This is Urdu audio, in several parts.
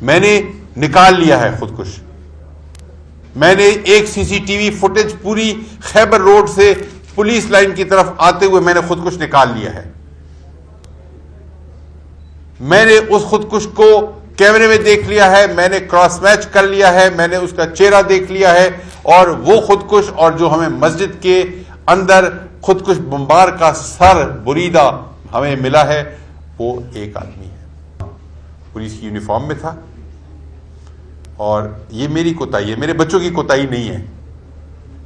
میں نے نکال لیا ہے خودکش. میں نے ایک سی سی ٹی وی فوٹیج پوری خیبر روڈ سے پولیس لائن کی طرف آتے ہوئے میں نے خودکش نکال لیا ہے. میں نے اس خودکش کو کیمرے میں دیکھ لیا ہے, میں نے کراس میچ کر لیا ہے, میں نے اس کا چہرہ دیکھ لیا ہے, اور وہ خودکش اور جو ہمیں مسجد کے اندر خودکش بمبار کا سر بریدہ ہمیں ملا ہے وہ ایک آدمی ہے, پولیس کی یونیفارم میں تھا. اور یہ میری کوتاہی ہے, میرے بچوں کی کوتاہی نہیں ہے.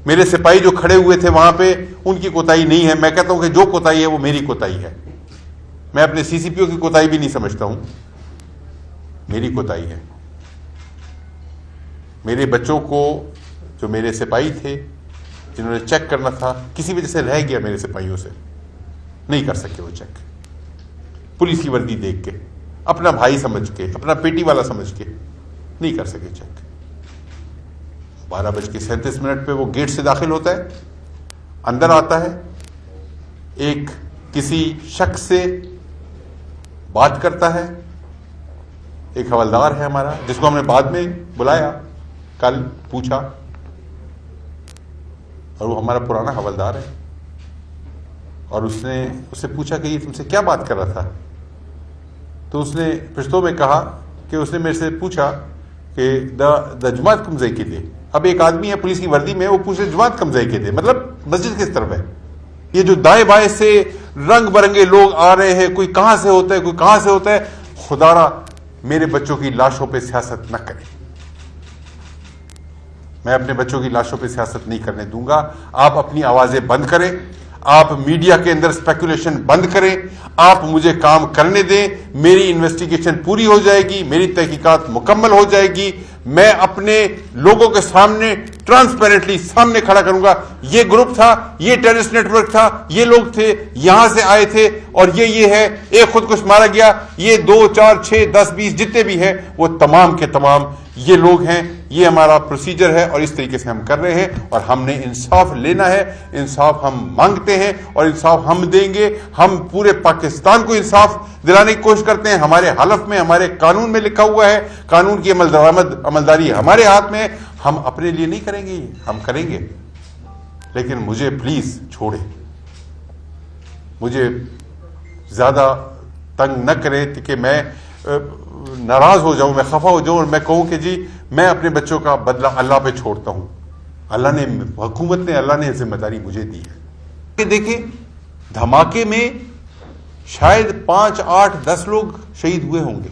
میرے سپاہی جو کھڑے ہوئے تھے وہاں پہ ان کی کوتاہی نہیں ہے. میں کہتا ہوں کہ جو کوتاہی ہے وہ میری کوتاہی ہے. میں اپنے سی سی پی او کی کوتاہی بھی نہیں سمجھتا ہوں, میری کوتاہی ہے. میرے بچوں کو جو میرے سپاہی تھے جنہوں نے چیک کرنا تھا, کسی وجہ سے رہ گیا میرے سپاہیوں سے, نہیں کر سکے وہ چیک. پولیس کی وردی دیکھ کے, اپنا بھائی سمجھ کے, اپنا پیٹی والا سمجھ کے نہیں کر سکے چیک. 12:37 پہ وہ گیٹ سے داخل ہوتا ہے, اندر آتا ہے, ایک کسی شخص سے بات کرتا ہے. ایک حوالدار ہے ہمارا جس کو ہم نے بعد میں بلایا, کل پوچھا, اور وہ ہمارا پرانا حوالدار ہے. اور اس نے اس سے پوچھا کہ یہ تم سے کیا بات کر رہا تھا؟ تو اس نے پشتو میں کہا کہ اس نے میرے سے پوچھا کہ دا جماعت کم زئی کے دے. اب ایک آدمی ہے پولیس کی وردی میں, وہ پوچھے جماعت کم زئی کے دے, مطلب مسجد کس طرف ہے؟ یہ جو دائیں بائیں سے رنگ برنگے لوگ آ رہے ہیں, کوئی کہاں سے ہوتا ہے, کوئی کہاں سے ہوتا ہے. خدا را میرے بچوں کی لاشوں پہ سیاست نہ کریں. میں اپنے بچوں کی لاشوں پہ سیاست نہیں کرنے دوں گا. آپ اپنی آوازیں بند کریں, آپ میڈیا کے اندر اسپیکولیشن بند کریں, آپ مجھے کام کرنے دیں. میری انویسٹیگیشن پوری ہو جائے گی, میری تحقیقات مکمل ہو جائے گی. میں اپنے لوگوں کے سامنے ٹرانسپیرنٹلی سامنے کھڑا کروں گا, یہ گروپ تھا, یہ ٹیررسٹ نیٹ ورک تھا, یہ لوگ تھے, یہاں سے آئے تھے, اور یہ ہے, ایک خودکش مارا گیا, یہ 2 4 6 10 20 جتنے بھی ہیں وہ تمام کے تمام یہ لوگ ہیں. یہ ہمارا پروسیجر ہے اور اس طریقے سے ہم کر رہے ہیں, اور ہم نے انصاف لینا ہے. انصاف ہم مانگتے ہیں اور انصاف ہم دیں گے. ہم پورے پاکستان کو انصاف دلانے کی کوشش کرتے ہیں. ہمارے حلف میں, ہمارے قانون میں لکھا ہوا ہے, قانون کی عملداری ہمارے ہاتھ میں. ہم اپنے لیے نہیں کریں گے, ہم کریں گے, لیکن مجھے پلیز چھوڑیں, مجھے زیادہ تنگ نہ کریں کہ میں ناراض ہو جاؤں, میں خفا ہو جاؤں اور میں کہوں کہ جی میں اپنے بچوں کا بدلہ اللہ پہ چھوڑتا ہوں. اللہ نے, حکومت نے, اللہ نے ذمہ داری مجھے دی ہے. کہ دیکھیں دھماکے میں شاید 5 8 10 لوگ شہید ہوئے ہوں گے.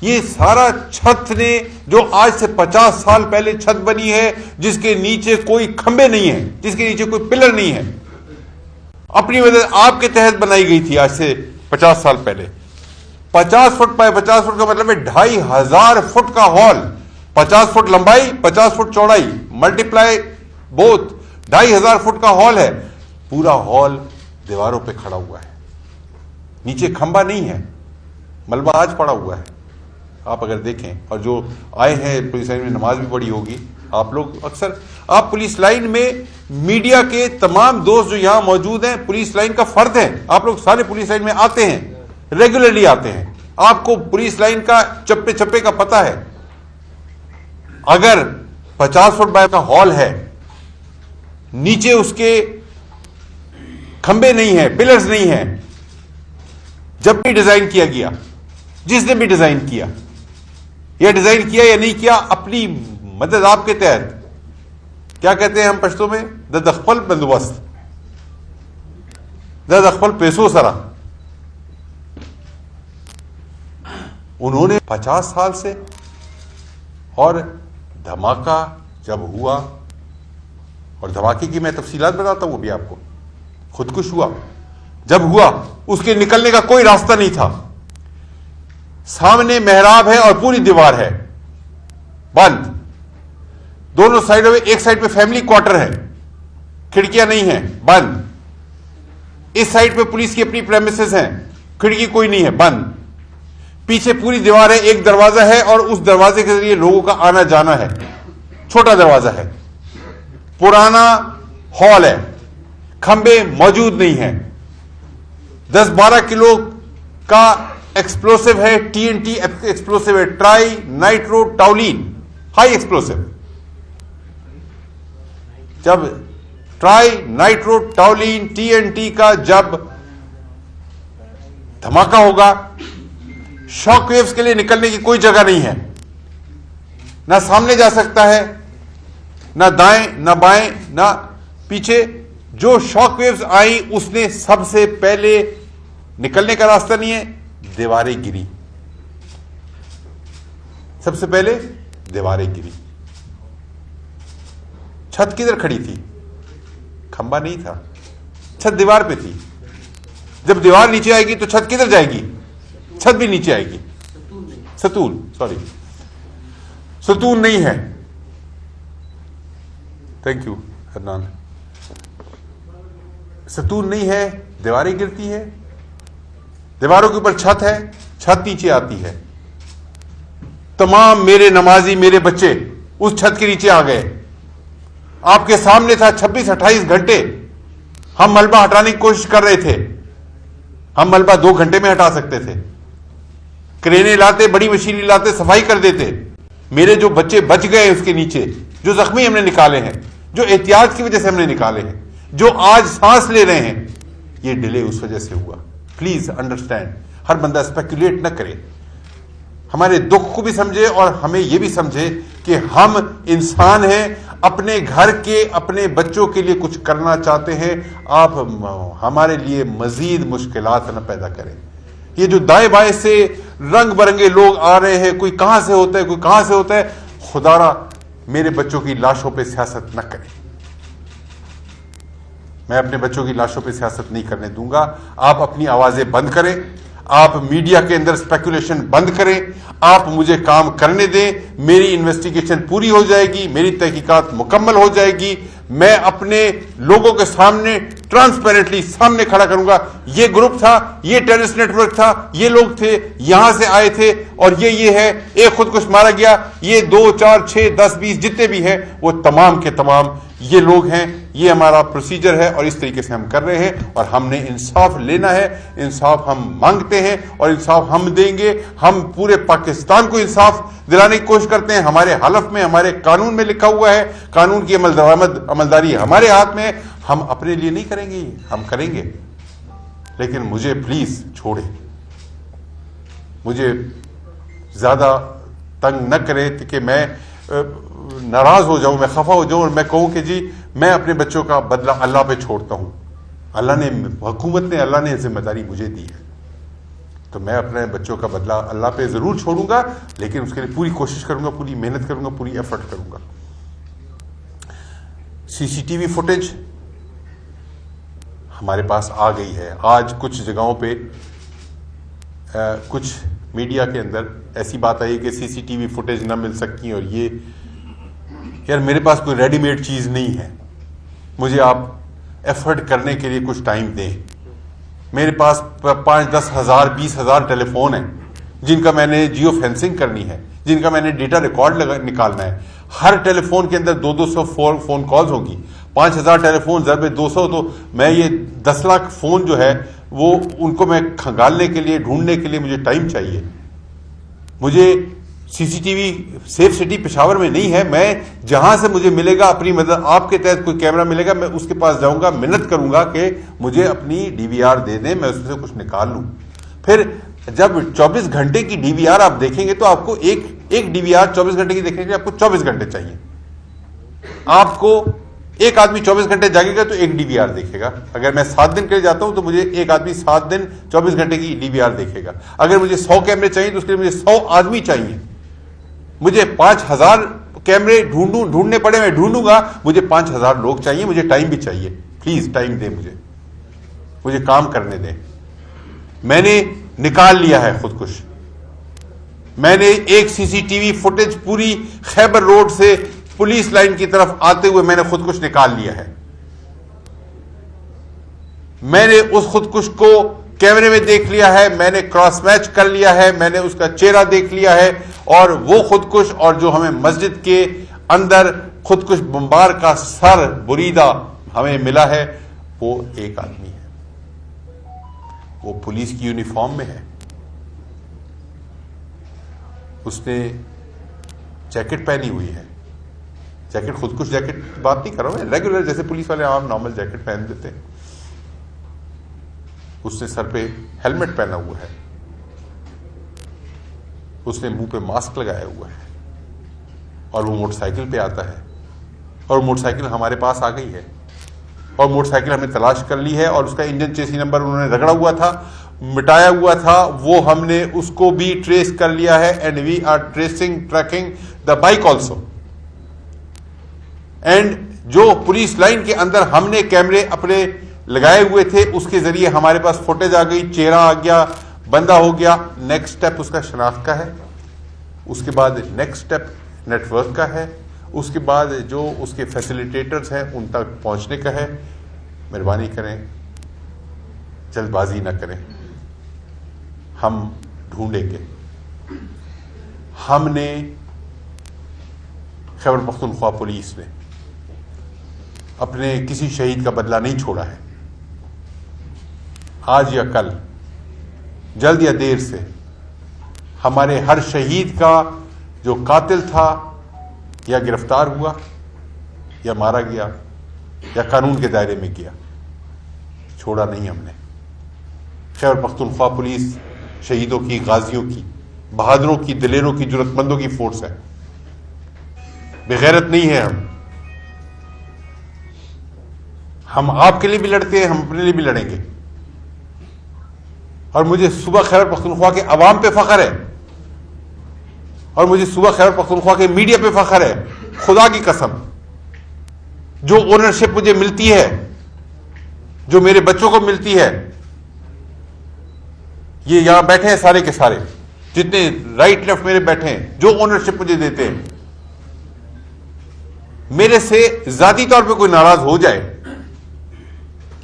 یہ سارا چھت نے جو آج سے 50 سال پہلے چھت بنی ہے, جس کے نیچے کوئی کھمبے نہیں ہیں, جس کے نیچے کوئی پلر نہیں ہے, اپنی وجہ آپ کے تحت بنائی گئی تھی آج سے 50 سال پہلے. 50 فٹ پائے, 50 فٹ کا مطلب ہے 2500 فٹ کا ہال, 50 فٹ لمبائی, 50 فٹ چوڑائی, ملٹیپلائی بوتھ, 2500 فٹ کا ہال ہے. پورا ہال دیواروں پہ کھڑا ہوا ہے, نیچے کھمبا نہیں ہے, ملبہ آج پڑا ہوا ہے. آپ اگر دیکھیں, اور جو آئے ہیں پولیس لائن میں نماز بھی پڑھی ہوگی آپ لوگ, اکثر آپ پولیس لائن میں, میڈیا کے تمام دوست جو یہاں موجود ہیں پولیس لائن کا فرد ہیں. آپ لوگ سارے پولیس لائن میں آتے ہیں, ریگولرلی آتے ہیں, آپ کو پولیس لائن کا چپے چپے کا پتہ ہے. اگر 50 فٹ بائی کا ہال ہے, نیچے اس کے کھمبے نہیں ہیں, پلرز نہیں ہیں, جب بھی ڈیزائن کیا گیا, جس نے بھی ڈیزائن کیا, یا ڈیزائن کیا یا نہیں کیا, اپنی مدد آپ کے تحت, کیا کہتے ہیں ہم پشتو میں, د خپل بندوبست, د خپل پیسو سرا. انہوں نے 50 سال سے, اور دھماکہ جب ہوا, اور دھماکے کی میں تفصیلات بتاتا ہوں وہ بھی آپ کو, خودکش ہوا, جب ہوا اس کے نکلنے کا کوئی راستہ نہیں تھا. سامنے محراب ہے اور پوری دیوار ہے بند, دونوں سائڈوں میں, ایک سائڈ پہ فیملی کوارٹر ہے, کھڑکیاں نہیں ہیں, بند. اس سائڈ پہ پولیس کی اپنی پریمیسز ہیں, کھڑکی کوئی نہیں ہے, بند. پیچھے پوری دیوار ہے, ایک دروازہ ہے, اور اس دروازے کے ذریعے لوگوں کا آنا جانا ہے, چھوٹا دروازہ ہے. پرانا ہال ہے, کھمبے موجود نہیں ہیں, 10 12 کلو کا ایکسپلوسو ہے, TNT ایکسپلوسو ہے, ٹرائی نائٹرو ٹاولین ہائی ایکسپلوسو. جب ٹرائی نائٹرو ٹاولین TNT کا جب دھماکہ ہوگا, شاک ویوز کے لیے نکلنے کی کوئی جگہ نہیں ہے, نہ سامنے جا سکتا ہے, نہ دائیں نہ بائیں نہ پیچھے. جو شاک ویوز آئی اس نے سب سے پہلے نکلنے کا راستہ نہیں ہے, دیواریں گری, سب سے پہلے دیواریں گری. چھت کدھر کھڑی تھی؟ کھمبا نہیں تھا, چھت دیوار پہ تھی. جب دیوار نیچے آئے گی تو چھت کدھر جائے گی؟ چھت بھی نیچے آئے گی. ستون نہیں ہے. Thank you Hanan. ستون نہیں ہے, دیواریں گرتی ہے, دیواروں کے اوپر چھت ہے, چھت نیچے آتی ہے. تمام میرے نمازی میرے بچے اس چھت کے نیچے آ گئے. آپ کے سامنے تھا 26-28 گھنٹے ہم ملبہ ہٹانے کی کوشش کر رہے تھے. ہم ملبہ 2 گھنٹے میں ہٹا سکتے تھے. کرینے لاتے, بڑی مشینیں لاتے, صفائی کر دیتے. میرے جو بچے بچ گئے اس کے نیچے, جو زخمی ہم نے نکالے ہیں, جو احتیاط کی وجہ سے ہم نے نکالے ہیں, جو آج سانس لے رہے ہیں, یہ ڈیلے اس وجہ سے ہوا. Please understand. ہر بندہ اسپیکولیٹ نہ کرے, ہمارے دکھ کو بھی سمجھے اور ہمیں یہ بھی سمجھے کہ ہم انسان ہیں, اپنے گھر کے اپنے بچوں کے لیے کچھ کرنا چاہتے ہیں. آپ ہمارے لیے مزید مشکلات نہ پیدا کریں. یہ جو دائیں بائیں سے رنگ برنگے لوگ آ رہے ہیں, کوئی کہاں سے ہوتا ہے, کوئی کہاں سے ہوتا ہے, خدا را میرے بچوں کی لاشوں پہ سیاست نہ کریں. میں اپنے بچوں کی لاشوں پہ سیاست نہیں کرنے دوں گا. آپ اپنی آوازیں بند کریں, آپ میڈیا کے اندر اسپیکولیشن بند کریں, آپ مجھے کام کرنے دیں. میری انویسٹیگیشن پوری ہو جائے گی, میری تحقیقات مکمل ہو جائے گی. میں اپنے لوگوں کے سامنے ٹرانسپیرنٹلی سامنے کھڑا کروں گا, یہ گروپ تھا, یہ ٹیررسٹ نیٹ ورک تھا, یہ لوگ تھے, یہاں سے آئے تھے, اور یہ ہے, ایک خودکش مارا گیا, یہ 2 4 6 10 20 جتنے بھی ہیں وہ تمام کے تمام یہ لوگ ہیں. یہ ہمارا پروسیجر ہے اور اس طریقے سے ہم کر رہے ہیں, اور ہم نے انصاف لینا ہے. انصاف ہم مانگتے ہیں اور انصاف ہم دیں گے. ہم پورے پاکستان کو انصاف دلانے کی کوشش کرتے ہیں. ہمارے حلف میں, ہمارے قانون میں لکھا ہوا ہے, قانون کی عملداری ہمارے ہاتھ میں. ہم اپنے لیے نہیں کریں گے, ہم کریں گے, لیکن مجھے پلیز چھوڑے, مجھے زیادہ تنگ نہ کرے کہ میں ناراض ہو جاؤں, میں خفا ہو جاؤں اور میں کہوں کہ جی میں اپنے بچوں کا بدلہ اللہ پہ چھوڑتا ہوں. اللہ نے, حکومت نے, اللہ نے ذمہ داری مجھے دی ہے, تو میں اپنے بچوں کا بدلہ اللہ پہ ضرور چھوڑوں گا, لیکن اس کے لیے پوری کوشش کروں گا, پوری محنت کروں گا, پوری ایفرٹ کروں گا. CCTV فوٹیج ہمارے پاس آ گئی ہے. آج کچھ جگہوں پہ کچھ میڈیا کے اندر ایسی بات آئی کہ CCTV فوٹیج نہ مل سکتی, اور یہ یار میرے پاس کوئی ریڈی میڈ چیز نہیں ہے, مجھے آپ ایفرٹ کرنے کے لیے کچھ ٹائم دیں. میرے پاس 5-10 ہزار 20 ہزار ٹیلی فون ہیں جن کا میں نے جیو فینسنگ کرنی ہے, جن کا میں نے ڈیٹا ریکارڈ نکالنا ہے. ہر ٹیلی فون کے اندر 200 فون کالز ہوگی. 5000 ٹیلی فون ضرب 200, تو میں یہ 10 لاکھ فون جو ہے وہ ان کو میں کھنگالنے کے لیے, ڈھونڈنے کے لیے مجھے ٹائم چاہیے. مجھے CCTV سیف سٹی پشاور میں نہیں ہے. میں جہاں سے مجھے ملے گا, اپنی مدد, آپ کے تحت کوئی کیمرہ ملے گا, میں اس کے پاس جاؤں گا, منت کروں گا کہ مجھے اپنی DVR دے دیں, میں اس سے کچھ نکال لوں. پھر جب 24 گھنٹے کی DVR آپ دیکھیں گے تو آپ کو ایک DVR 24 گھنٹے کی دیکھنے کے لیے آپ کو 24 گھنٹے چاہیے. آپ کو ایک آدمی 24 گھنٹے جاگے گا تو ایک DVR دیکھے گا. اگر میں 7 دن کے لیے جاتا ہوں تو مجھے ایک آدمی 7 دن 24 گھنٹے کی DVR دیکھے گا. اگر مجھے 100 کیمرے چاہیے تو اس کے لیے مجھے 100 آدمی چاہیے. مجھے 5000 کیمرے ڈھونڈنے پڑے, میں ڈھونڈوں گا. مجھے 5000 لوگ چاہیے, مجھے ٹائم بھی چاہیے. پلیز ٹائم دیں مجھے کام کرنے دیں. میں نے نکال لیا ہے خودکش. میں نے ایک CCTV فوٹیج پوری خیبر روڈ سے پولیس لائن کی طرف آتے ہوئے میں نے خودکش نکال لیا ہے. میں نے اس خودکش کو کیمرے میں دیکھ لیا ہے, میں نے کراس میچ کر لیا ہے, میں نے اس کا چہرہ دیکھ لیا ہے, اور وہ خودکش اور جو ہمیں مسجد کے اندر خودکش بمبار کا سر بریدہ ہمیں ملا ہے, وہ ایک آدمی ہے. وہ پولیس کی یونیفارم میں ہے, اس نے جیکٹ پہنی ہوئی ہے. جیکٹ خودکش جیکٹ بات نہیں کر رہا ہوں، ریگولر جیسے پولیس والے عام نارمل جیکٹ پہن دیتے ہیں. اس نے سر پہ ہیلمٹ پہنا ہوا ہے، اس نے منہ پہ ماسک لگایا ہوا ہے، اور وہ موٹر سائیکل پہ آتا ہے. اور موٹر سائیکل ہمارے پاس آ گئی ہے، اور موٹر سائیکل ہم نے تلاش کر لی ہے، اور اس کا انجن چیسی نمبر انہوں نے رگڑا ہوا تھا، مٹایا ہوا تھا، وہ ہم نے اس کو بھی ٹریس کر لیا ہے. And we are tracking the bike also. And جو پولیس لائن کے اندر ہم نے کیمرے اپنے لگائے ہوئے تھے، اس کے ذریعے ہمارے پاس فوٹیج آ گئی، چہرہ آ گیا، بندہ ہو گیا. نیکسٹ اسٹیپ اس کا شناخت کا ہے، اس کے بعد نیکسٹ اسٹیپ نیٹ ورک کا ہے، اس کے بعد جو اس کے فیسیلیٹیٹرز ہیں ان تک پہنچنے کا ہے. مہربانی کریں، جلد بازی نہ کریں، ہم ڈھونڈیں گے. ہم نے خیبر پختونخوا پولیس نے اپنے کسی شہید کا بدلہ نہیں چھوڑا ہے. آج یا کل، جلد یا دیر سے، ہمارے ہر شہید کا جو قاتل تھا یا گرفتار ہوا یا مارا گیا یا قانون کے دائرے میں گیا، چھوڑا نہیں ہم نے. خیبر پختونخوا پولیس شہیدوں کی، غازیوں کی، بہادروں کی، دلیروں کی، جرأت مندوں کی فورس ہے. بغیرت نہیں ہے ہم آپ کے لیے بھی لڑتے ہیں، ہم اپنے لیے بھی لڑیں گے. اور مجھے صبح خیبر پختونخوا کے عوام پہ فخر ہے، اور مجھے صبح خیبر پختونخوا کے میڈیا پہ فخر ہے. خدا کی قسم، جو اونرشپ مجھے ملتی ہے، جو میرے بچوں کو ملتی ہے، یہ یہاں بیٹھے ہیں سارے کے سارے، جتنے رائٹ لیفٹ میرے بیٹھے ہیں، جو اونرشپ مجھے دیتے ہیں، میرے سے ذاتی طور پہ کوئی ناراض ہو جائے،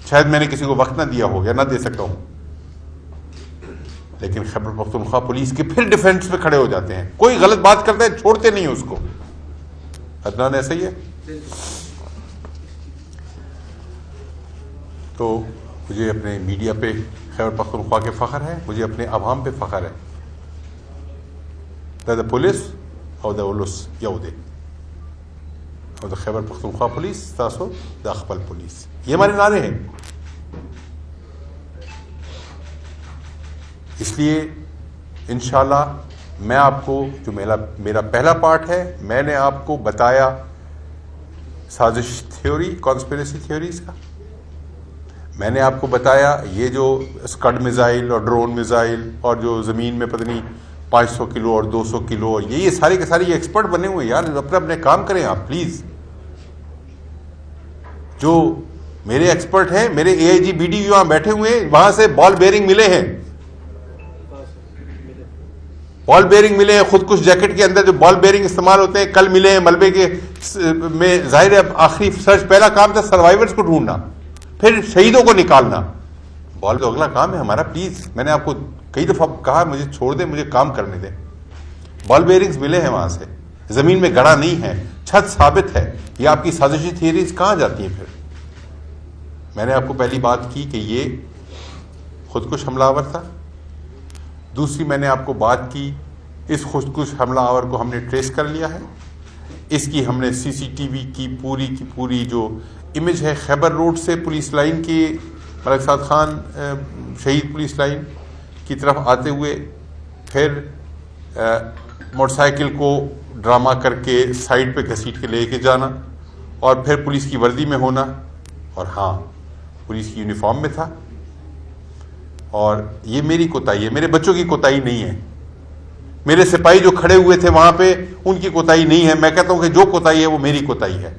شاید میں نے کسی کو وقت نہ دیا ہو یا نہ دے سکتا ہوں، لیکن خیبر پختونخوا پولیس کے پھر ڈیفینس پہ کھڑے ہو جاتے ہیں. کوئی غلط بات کرتا ہے چھوڑتے نہیں اس کو. عدنان ایسا ہی ہے. تو مجھے اپنے میڈیا پہ خیبر پختونخوا کے فخر ہے، مجھے اپنے عوام پہ فخر ہے. دا پولیس اور دا اولس یودے اور دا خیبر پختونخوا پولیس تاسو دا خپل پولیس، یہ ہمارے نعرے ہیں. اس لیے انشاءاللہ میں آپ کو، جو میرا پہلا پارٹ ہے، میں نے آپ کو بتایا سازش تھیوری، کانسپیریسی تھیوریز کا. میں نے آپ کو بتایا یہ جو اسکڈ میزائل اور ڈرون میزائل اور جو زمین میں پتہ نہیں 500 کلو اور 200 کلو اور یہ سارے کے سارے یہ ایکسپرٹ بنے ہوئے. یار اپنے کام کریں آپ پلیز. جو میرے ایکسپرٹ ہیں، میرے اے آئی جی بی ڈی وہاں بیٹھے ہوئے ہیں، وہاں سے بال بیئرنگ ملے ہیں، بال بیئرنگ ملے ہیں. خودکش جیکٹ کے اندر جو بال بیئرنگ استعمال ہوتے ہیں کل ملے ہیں ملبے کے میں. ظاہر ہے آخری سرچ، پہلا کام تھا سروائیورز کو ڈھونڈنا، پھر شہیدوں کو نکالنا. بال تو اگلا کام ہے ہمارا. پلیز، میں نے آپ کو کئی دفعہ کہا مجھے چھوڑ دیں، مجھے کام کرنے دیں. بال بیئرنگز ملے ہیں وہاں سے، زمین میں گڑا نہیں ہے، چھت ثابت ہے. یہ آپ کی سازشی تھیوریز کہاں جاتی ہیں پھر؟ میں نے آپ کو پہلی بات کی کہ یہ خودکش حملہ آور تھا. دوسری میں نے آپ کو بات کی، اس خودکش حملہ آور کو ہم نے ٹریس کر لیا ہے. اس کی ہم نے سی سی ٹی وی کی پوری جو امیج ہے خیبر روڈ سے پولیس لائن کی، ملک سعد خان شہید پولیس لائن کی طرف آتے ہوئے، پھر موٹر سائیکل کو ڈرامہ کر کے سائڈ پہ گھسیٹ کے لے کے جانا، اور پھر پولیس کی وردی میں ہونا، اور ہاں پولیس کی یونیفارم میں تھا. اور یہ میری کوتاہی ہے، میرے بچوں کی کوتاہی نہیں ہے. میرے سپاہی جو کھڑے ہوئے تھے وہاں پہ، ان کی کوتاہی نہیں ہے. میں کہتا ہوں کہ جو کوتاہی ہے وہ میری کوتاہی ہے.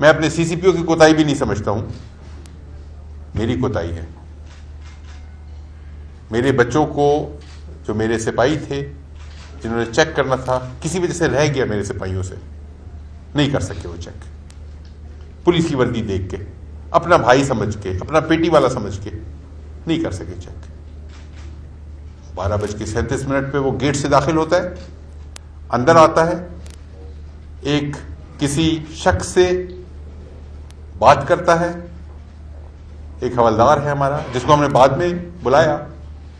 میں اپنے سی سی پی او کی کوتاہی بھی نہیں سمجھتا ہوں، میری کوتاہی ہے. میرے بچوں کو، جو میرے سپاہی تھے جنہوں نے چیک کرنا تھا، کسی وجہ سے رہ گیا میرے سپاہیوں سے، نہیں کر سکے وہ چیک. پولیس کی وردی دیکھ کے، اپنا بھائی سمجھ کے، اپنا پیٹی والا سمجھ کے نہیں کر سکے چیک. 12:37 پہ وہ گیٹ سے داخل ہوتا ہے، اندر آتا ہے، ایک کسی شخص سے بات کرتا ہے. ایک حوالدار ہے ہمارا جس کو ہم نے بعد میں بلایا،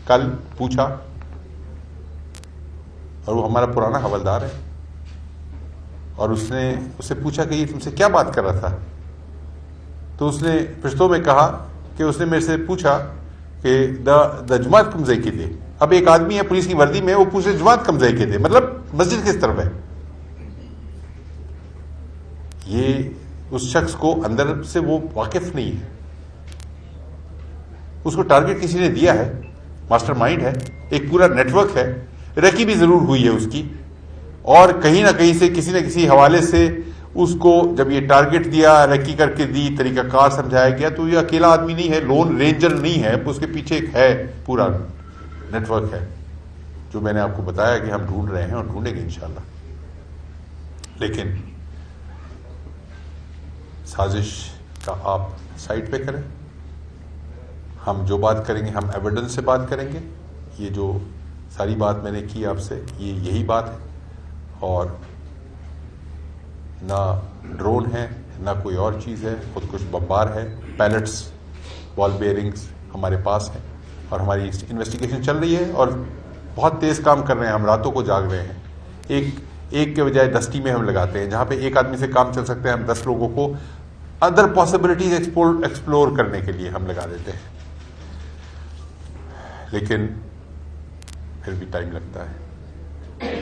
کل پوچھا، اور وہ ہمارا پرانا حوالدار ہے. اور اس نے اس سے پوچھا کہ یہ تم سے کیا بات کر رہا تھا؟ تو اس نے پشتو میں کہا کہ اس نے میرے سے پوچھا کہ دا جماعت کم زئی کے تھے. اب ایک آدمی ہے پولیس کی وردی میں, وہ پوچھے جماعت کم زئی کے تھے, مطلب مسجد کس طرف ہے. یہ اس شخص کو اندر سے وہ واقف نہیں ہے, اس کو ٹارگٹ کسی نے دیا ہے, ماسٹر مائنڈ ہے, ایک پورا نیٹ ورک ہے, ریکی بھی ضرور ہوئی ہے اس کی, اور کہیں نہ کہیں سے کسی نہ کسی حوالے سے اس کو جب یہ ٹارگٹ دیا, ریکی کر کے دی, طریقہ کار سمجھایا گیا, تو یہ اکیلا آدمی نہیں ہے, لون رینجر نہیں ہے, اس کے پیچھے ایک ہے پورا نیٹ ورک ہے, جو میں نے آپ کو بتایا کہ ہم ڈھونڈ رہے ہیں اور ڈھونڈیں گے انشاءاللہ. لیکن سازش کا آپ سائٹ پہ کریں, ہم جو بات کریں گے ہم ایویڈنس سے بات کریں گے. یہ جو ساری بات میں نے کی آپ سے, یہ یہی بات ہے, اور نہ ڈرون ہے نہ کوئی اور چیز ہے, خود کش بمبار ہے, پیلٹس, بال بیئرنگز ہمارے پاس ہیں, اور ہماری انویسٹیگیشن چل رہی ہے, اور بہت تیز کام کر رہے ہیں, ہم راتوں کو جاگ رہے ہیں. ایک کے بجائے 10 ٹیمیں ہم لگاتے ہیں, جہاں پہ ایک آدمی سے کام چل سکتے ہیں, ہم 10 لوگوں کو ادر پاسبلٹیز ایکسپلور کرنے کے لیے ہم لگا دیتے ہیں. لیکن پھر بھی ٹائم لگتا ہے.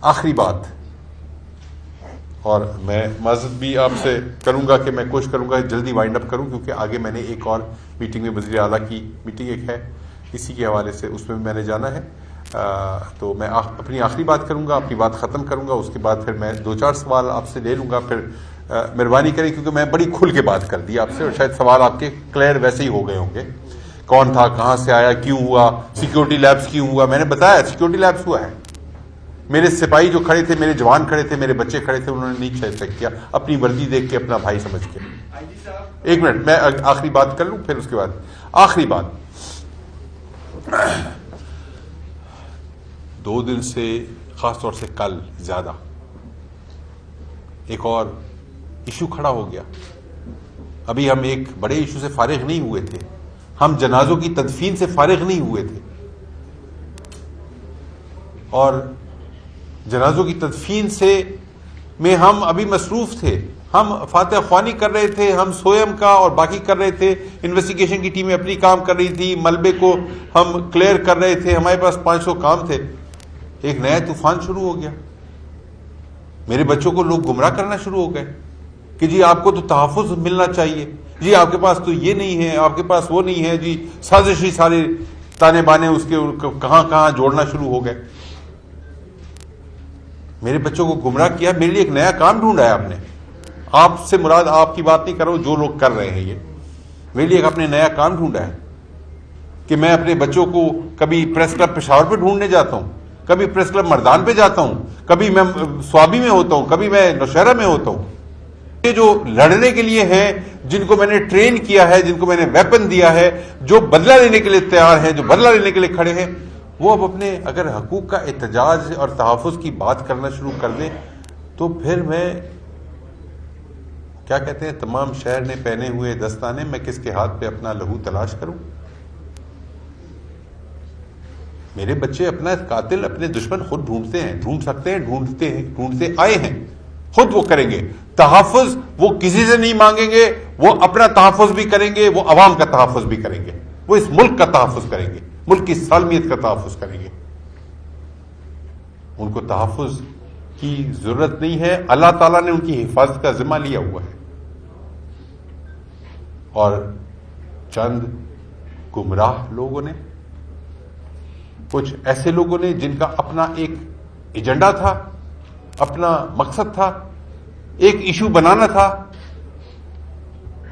آخری بات, اور میں معذرت بھی آپ سے کروں گا کہ میں کوشش کروں گا جلدی وائنڈ اپ کروں, کیونکہ آگے میں نے ایک اور میٹنگ میں وزیر اعلیٰ کی میٹنگ ایک ہے, اسی کے حوالے سے اس میں نے جانا ہے. تو میں اپنی آخری بات کروں گا, اپنی بات ختم کروں گا, اس کے بعد پھر میں 2-4 سوال آپ سے لے لوں گا. پھر مہربانی کریں, کیونکہ میں بڑی کھل کے بات کر دی آپ سے, اور شاید سوال آپ کے کلیئر ویسے ہی ہو گئے ہوں گے. کون تھا, کہاں سے آیا, کیوں ہوا, سیکیورٹی لیبس کیوں ہوا. میں نے بتایا سیکیورٹی لیبس ہوا ہے. میرے سپاہی جو کھڑے تھے, میرے جوان کھڑے تھے, میرے بچے کھڑے تھے, انہوں نے نہیں چیک کیا, اپنی وردی دیکھ کے, اپنا بھائی سمجھ کے. ایک منٹ, میں آخری بات کر لوں, پھر اس کے بعد آخری بات. 2 دن سے, خاص طور سے کل زیادہ, ایک اور ایشو کھڑا ہو گیا. ابھی ہم ایک بڑے ایشو سے فارغ نہیں ہوئے تھے, ہم جنازوں کی تدفین سے فارغ نہیں ہوئے تھے, اور جنازوں کی تدفین سے میں ہم ابھی مصروف تھے. ہم فاتح خوانی کر رہے تھے, ہم سویم کا اور باقی کر رہے تھے, انویسٹیگیشن کی ٹیمیں اپنی کام کر رہی تھی, ملبے کو ہم کلیئر کر رہے تھے, ہمارے پاس 500 کام تھے. ایک نیا طوفان شروع ہو گیا. میرے بچوں کو لوگ گمراہ کرنا شروع ہو گئے کہ جی آپ کو تو تحفظ ملنا چاہیے, جی آپ کے پاس تو یہ نہیں ہے, آپ کے پاس وہ نہیں ہے, جی سازشی سارے تانے بانے اس کے کہاں کہاں جوڑنا شروع ہو گئے. میرے بچوں کو گمراہ کیا. میرے لیے ایک نیا کام ڈھونڈا ہے آپ نے. آپ سے مراد آپ کی بات نہیں کر رہا ہوں, جو لوگ کر رہے ہیں یہ, میرے لیے ایک اپنے نیا کام ڈھونڈا ہے کہ میں اپنے بچوں کو کبھی پریس کلب پشاور پہ ڈھونڈنے جاتا ہوں, کبھی پریس کلب مردان پہ جاتا ہوں, کبھی میں سوابی میں ہوتا ہوں, کبھی میں نوشہرہ میں ہوتا ہوں. یہ جو لڑنے کے لیے ہیں, جن کو میں نے ٹرین کیا ہے, جن کو میں نے ویپن دیا ہے, جو بدلہ لینے کے لیے تیار ہیں, جو بدلہ لینے کے لیے کھڑے ہیں, وہ اب اپنے اگر حقوق کا احتجاج اور تحفظ کی بات کرنا شروع کر دیں, تو پھر میں کیا کہتے ہیں, تمام شہر نے پہنے ہوئے دستانے, میں کس کے ہاتھ پہ اپنا لہو تلاش کروں. میرے بچے اپنا قاتل, اپنے دشمن خود ڈھونڈتے ہیں, ڈھونڈ سکتے ہیں, ڈھونڈتے آئے ہیں, خود وہ کریں گے. تحفظ وہ کسی سے نہیں مانگیں گے, وہ اپنا تحفظ بھی کریں گے, وہ عوام کا تحفظ بھی کریں گے, وہ اس ملک کا تحفظ کریں گے, ملک کی سالمیت کا تحفظ کریں گے. ان کو تحفظ کی ضرورت نہیں ہے, اللہ تعالیٰ نے ان کی حفاظت کا ذمہ لیا ہوا ہے. اور چند گمراہ لوگوں نے, کچھ ایسے لوگوں نے جن کا اپنا ایک ایجنڈا تھا, اپنا مقصد تھا, ایک ایشو بنانا تھا,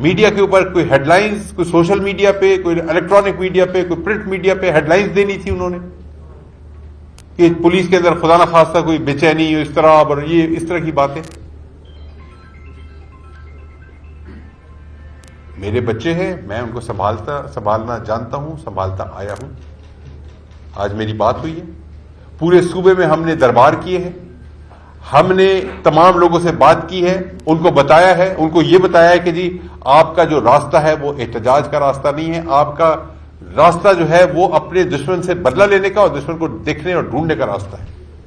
میڈیا کے اوپر کوئی ہیڈ لائنز, کوئی سوشل میڈیا پہ, کوئی الیکٹرانک میڈیا پہ, کوئی پرنٹ میڈیا پہ ہیڈ لائنز دینی تھی انہوں نے کہ پولیس کے اندر خدا نخواستہ کوئی بے چینی, اس طرح اور یہ اس طرح کی باتیں. میرے بچے ہیں, میں ان کو سنبھالنا جانتا ہوں, سنبھالتا آیا ہوں. آج میری بات ہوئی ہے, پورے صوبے میں ہم نے دربار کیے ہیں, ہم نے تمام لوگوں سے بات کی ہے, ان کو بتایا ہے, ان کو یہ بتایا ہے کہ جی آپ کا جو راستہ ہے وہ احتجاج کا راستہ نہیں ہے, آپ کا راستہ جو ہے وہ اپنے دشمن سے بدلہ لینے کا اور دشمن کو دیکھنے اور ڈھونڈنے کا راستہ ہے.